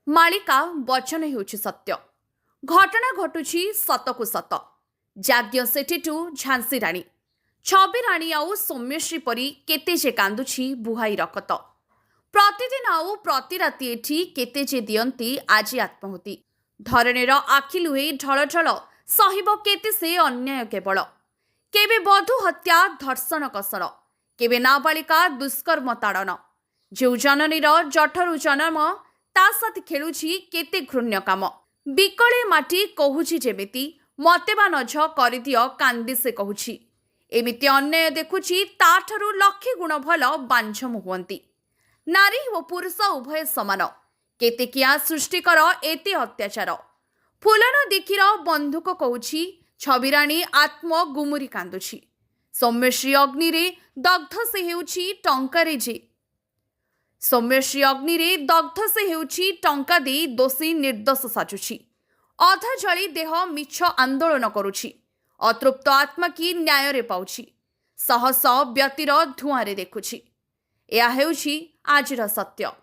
ମାଳିକା ବଚନ ହେଉଛି ସତ୍ୟ। ଘଟଣା ଘଟୁଛି ସତକୁ ସତ। ଯାଜ୍ଞ ସେଠୀଠୁ ଝାନ୍ସୀ ରାଣୀ, ଛବି ରାଣୀ ଆଉ ସୌମ୍ୟଶ୍ରୀ ପରି କେତେ ଯେ କାନ୍ଦୁଛି ବୁହାଇ ରକତ। ପ୍ରତିଦିନ ଆଉ ପ୍ରତି ରାତି ଏଠି କେତେ ଯେ ଦିଅନ୍ତି ଆଜି ଆତ୍ମାହୁତି। ଧରଣୀର ଆଖି ଲୁହେଇ ଢଳଢଳ ସହିବ କେତେ ସେ ଅନ୍ୟାୟ କେବଳ। କେବେ ବଧୂ ହତ୍ୟା ଧର୍ଷଣ କଷଣ, କେବେ ନାବାଳିକା ଦୁଷ୍କର୍ମ ତାଡ଼ନ। ଯେଉଁ ଜନନୀର ଜଠରୁ ଜନମ, ତା ସାଥୀ ଖେଳୁଛି କେତେ ଘୃଣ୍ୟ କାମ। ବିକଳେ ମାଟି କହୁଛି ଯେମିତି, ମତେ ବା ନଝ କରିଦିଅ କାନ୍ଦି ସେ କହୁଛି। ଏମିତି ଅନ୍ୟାୟ ଦେଖୁଛି ତାଠାରୁ ଲକ୍ଷେ ଗୁଣ ଭଲ ବାଞ୍ଝମ ହୁଅନ୍ତି। ନାରୀ ଓ ପୁରୁଷ ଉଭୟ ସମାନ, କେତେ କିଆ ସୃଷ୍ଟିକର ଏତେ ଅତ୍ୟାଚାର। ଫୁଲନ ଦିଖିର ବନ୍ଧୁକ କହୁଛି, ଛବିରାଣୀ ଆତ୍ମ ଗୁମୁରି କାନ୍ଦୁଛି। ସୌମ୍ୟଶ୍ରୀ ଅଗ୍ନିରେ ଦଗ୍ଧ ସେ ହେଉଛି ଟଙ୍କାରେ ଯେ ସୌମ୍ୟଶ୍ରୀ ଅଗ୍ନିରେ ଦଗ୍ଧ ସେ ହେଉଛି ଟଙ୍କା ଦେଇ ଦୋଷୀ ନିର୍ଦ୍ଦୋଷ ସାଜୁଛି। ଅଧା ଜଳି ଦେହ ମିଛ ଆନ୍ଦୋଳନ କରୁଛି। ଅତୃପ୍ତ ଆତ୍ମା କି ନ୍ୟାୟରେ ପାଉଛି। ଶହ ଶହ ବ୍ୟତିର ଧୂଆଁରେ ଦେଖୁଛି। ଏହା ହେଉଛି ଆଜିର ସତ୍ୟ।